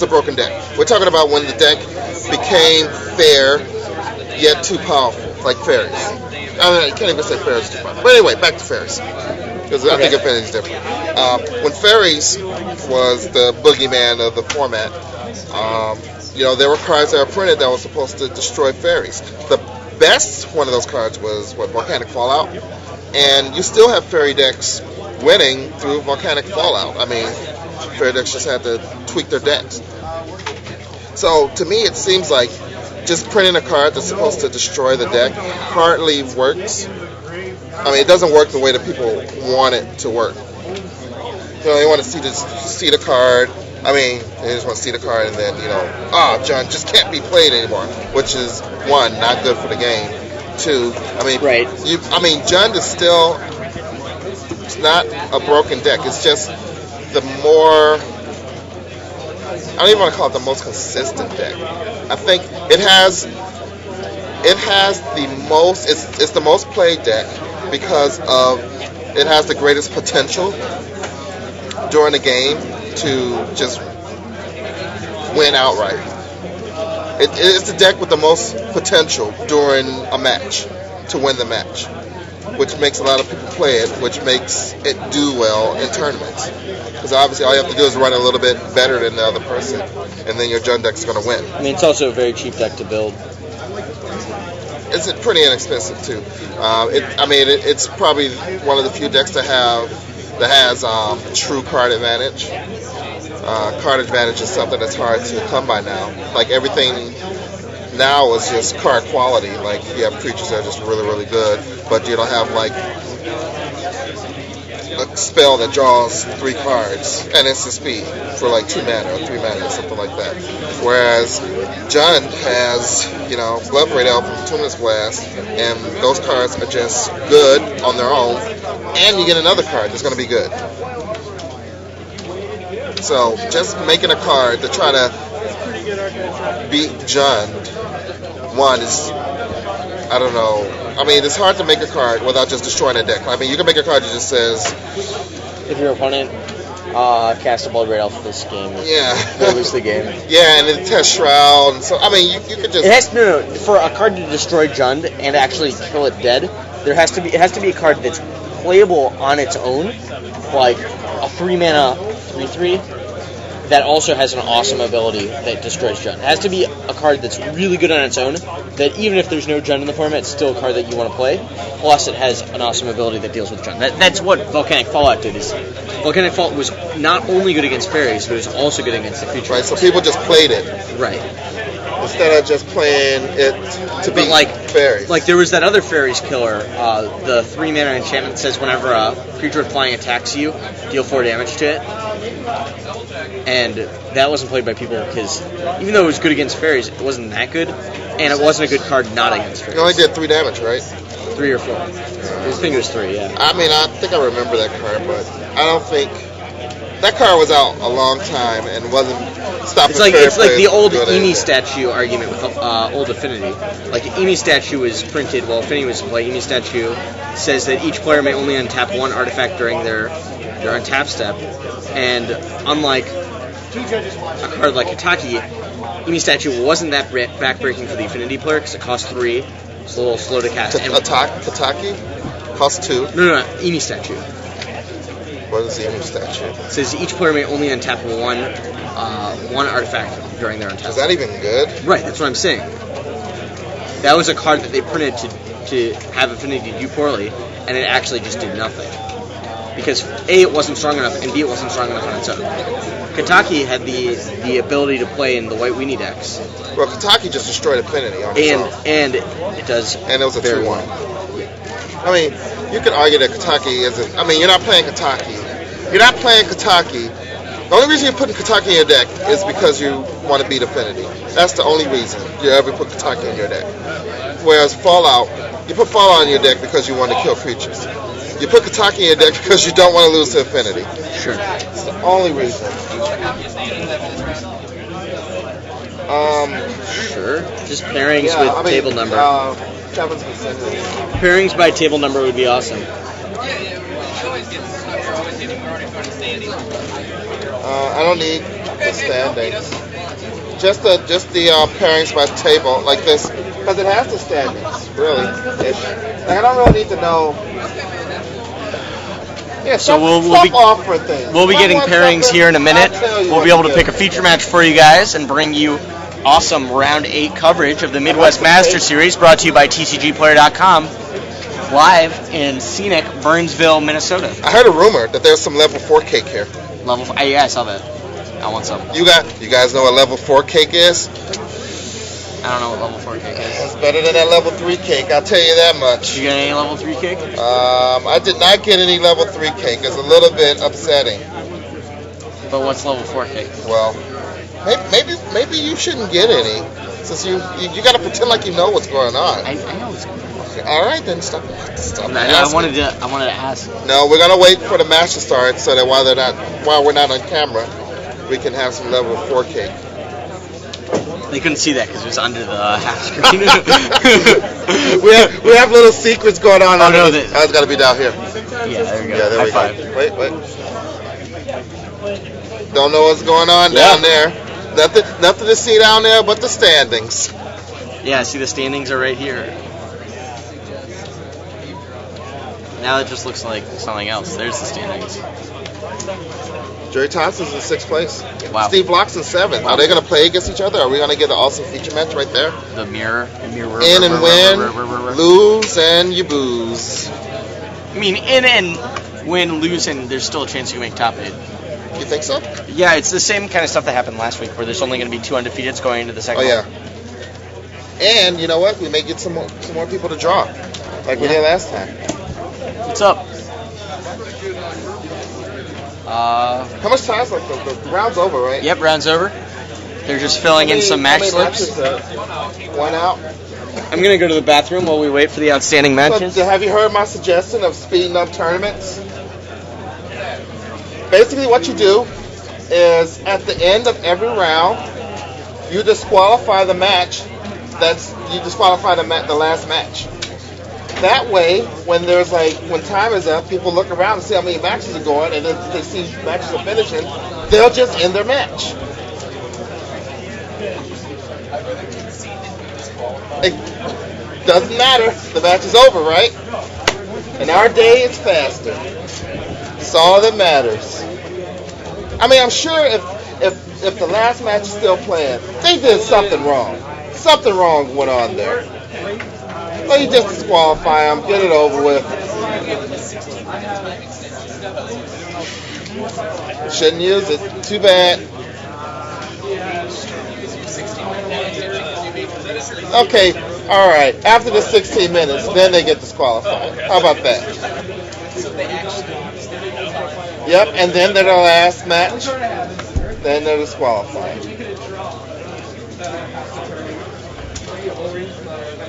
a broken deck. We're talking about when the deck became fair yet too powerful, like fairies. I can't even say fairies too powerful. But anyway, back to fairies. Because I think Infinity is different. When fairies was the boogeyman of the format, there were cards that were printed that were supposed to destroy fairies. The best one of those cards was Volcanic Fallout, and you still have fairy decks winning through Volcanic Fallout. I mean, fairy decks just had to tweak their decks. So to me, it seems like just printing a card that's supposed to destroy the deck hardly works. I mean, it doesn't work the way that people want it to work. They want to see the card. I mean, they just want to see the card and then, Jund just can't be played anymore, which is, one, not good for the game. Two, right. Jund is still, it's not a broken deck. It's just the more, I don't even want to call it the most consistent deck. I think it has the most, it's the most played deck because it has the greatest potential during the game to just win outright. It's the deck with the most potential during a match to win the match, which makes a lot of people play it, which makes it do well in tournaments. Because obviously all you have to do is run a little bit better than the other person, and then your Jund deck's going to win. I mean, it's also a very cheap deck to build. It's pretty inexpensive too. It's probably one of the few decks that has true card advantage. Card advantage is something that's hard to come by now. Like everything now is just card quality. Like you have creatures that are just really, really good, but you don't have like a spell that draws 3 cards and instant speed for like 2 mana or 3 mana or something like that. Whereas Jund has, Bloodbraid Elf and Tumulus Blast, and those cards are just good on their own, and you get another card that's going to be good. So just making a card to try to beat Jund, one is, I don't know. I mean, it's hard to make a card without just destroying a deck. I mean, you can make a card that just says, if your opponent cast a Bloodbraid Elf this game, they lose the game. Yeah, and it has Shroud. And so, I mean, you could just... It has for a card to destroy Jund and actually kill it dead, it has to be a card that's playable on its own, like a 3-mana 3/3 that also has an awesome ability that destroys Jund. It has to be a card that's really good on its own, that even if there's no Jund in the format, it's still a card that you want to play, plus it has an awesome ability that deals with Jund. That's what Volcanic Fallout did. Volcanic Fallout was not only good against fairies, but it was also good against the creature. Right, so people just played it. Right. Instead of just playing it to beat fairies. Like there was that other fairies killer, the 3-mana enchantment that says whenever a creature with flying attacks you, deal 4 damage to it. And that wasn't played by people because even though it was good against fairies, it wasn't that good, and it wasn't a good card not against fairies. It only did 3 damage, right? 3 or 4. I think it was 3, yeah. I mean, I think I remember that card, but I don't think... That card was out a long time and wasn't stopping. It's like the old Emi statue argument with old Affinity. Like Emi statue was printed while Affinity was in play. Emi statue says that each player may only untap 1 artifact during their untap step, and unlike a card like Kataki, Emi statue wasn't that backbreaking for the Affinity player because it cost 3. It's a little slow to cast. Kataki cost 2. No, Emi statue. What is the Emu statue? It says each player may only untap 1 artifact during their untap. Is that even good? Right, that's what I'm saying. That was a card that they printed to have Affinity do poorly, and it actually just did nothing. Because A, it wasn't strong enough, and B, it wasn't strong enough on its own. Kataki had the ability to play in the white weenie decks. Well, Kataki just destroyed Affinity on its own. And it does. And it was a 2-1. I mean, you could argue that Kataki isn't... I mean, you're not playing Kataki. You're not playing Kataki. The only reason you're putting Kataki in your deck is because you want to beat Affinity. That's the only reason you ever put Kataki in your deck. Whereas Fallout, you put Fallout in your deck because you want to kill creatures. You put Kataki in your deck because you don't want to lose to Affinity. Sure. It's the only reason. Sure. Just pairings with table number. Kevin's been sending it. Pairings by table number would be awesome. I don't need the standings. Just the pairings by table like this, because it has the standings. Really, like I don't really need to know. Yeah, So we'll be offer things. We'll be getting pairings here in a minute. We'll be able to pick a feature match for you guys and bring you awesome round 8 coverage of the Midwest Masters Series, brought to you by TCGplayer.com, live in scenic Burnsville, Minnesota. I heard a rumor that there's some level 4 cake here. Level 4, yeah, I saw that. I want some. You guys know what level 4 cake is? I don't know what level 4 cake is. It's better than that level 3 cake, I'll tell you that much. Did you get any level 3 cake? I did not get any level 3 cake. It's a little bit upsetting. But what's level 4 cake? Well, maybe you shouldn't get any, since you got to pretend like you know what's going on. I know what's going on. Okay, all right, then stop. I wanted to ask. No, we're gonna wait for the match to start, so that while we're not on camera, we can have some level 4 cake. They couldn't see that because it was under the half screen. we have little secrets going on. Oh no, it's got to be down here. Yeah, there we go. Yeah, there High we five. go. Wait. Don't know what's going on down there. Nothing to see down there but the standings. Yeah, see the standings are right here. Now it just looks like something else. There's the standings. Jerry Thompson's in 6th place. Wow. Steve Block's in 7th. Are they going to play against each other? Are we going to get an awesome feature match right there? The mirror. In and win, lose and you booze. I mean, in and win, lose, and there's still a chance you can make top 8. You think so? Yeah, it's the same kind of stuff that happened last week, where there's only going to be 2 undefeateds going into the second. Oh yeah. And you know what? We may get some more people to draw, like we did last time. What's up? How much time's left? The round's over, right? Yep, round's over. They're just filling in some match slips. One out. I'm going to go to the bathroom while we wait for the outstanding matches. So, have you heard my suggestion of speeding up tournaments? Basically what you do is at the end of every round, you disqualify the match. You disqualify the last match. That way, when time is up, people look around and see how many matches are going, and if they see matches are finishing, they'll just end their match. It doesn't matter. The match is over, right? In our day, it's faster. It's all that matters. I mean, I'm sure if the last match is still playing, they did something wrong. Something wrong went on there. So you just disqualify them, get it over with. Shouldn't use it. Too bad. Okay, all right. After the 16 minutes, then they get disqualified. How about that? Yep, and then they're the last match. Then they're disqualified.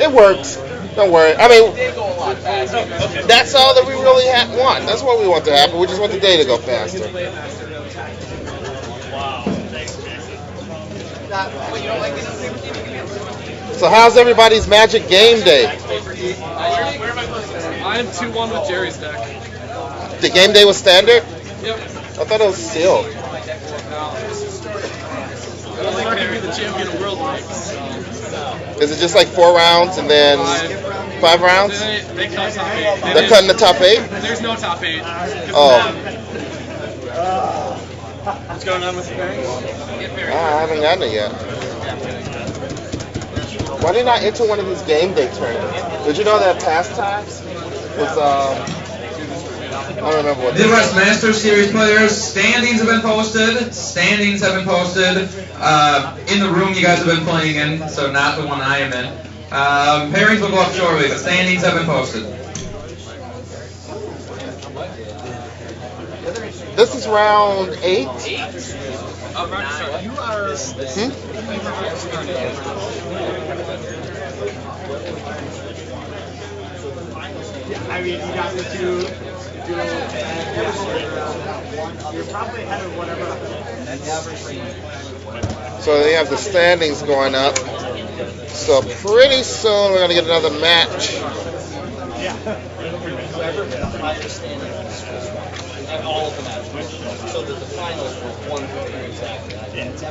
It works. Don't worry. I mean, that's all that we really want. That's what we want to happen. We just want the day to go faster. So how's everybody's Magic game day? I'm 2-1 with Jerry's deck. The game day was standard? Yep. I thought it was sealed. I don't think I can be the champion of World Leagues. Is it just like 4 rounds and then 5 rounds? They cut top 8. They're cutting the top 8? There's no top 8. Oh. What's going on with the pairings? I haven't gotten it yet. Why didn't I enter one of these game day tournaments? Did you know that Pastimes was, I don't remember what. Midwest Masters Series players, standings have been posted. In the room you guys have been playing in, so not the one I am in. Pairings will go up shortly, but standings have been posted. This is round 8? I mean, you got to do you're probably ahead of whatever. So they have the standings going up. So pretty soon we're going to get another match. All of the matches. So that the finals were 1 exactly. Yeah.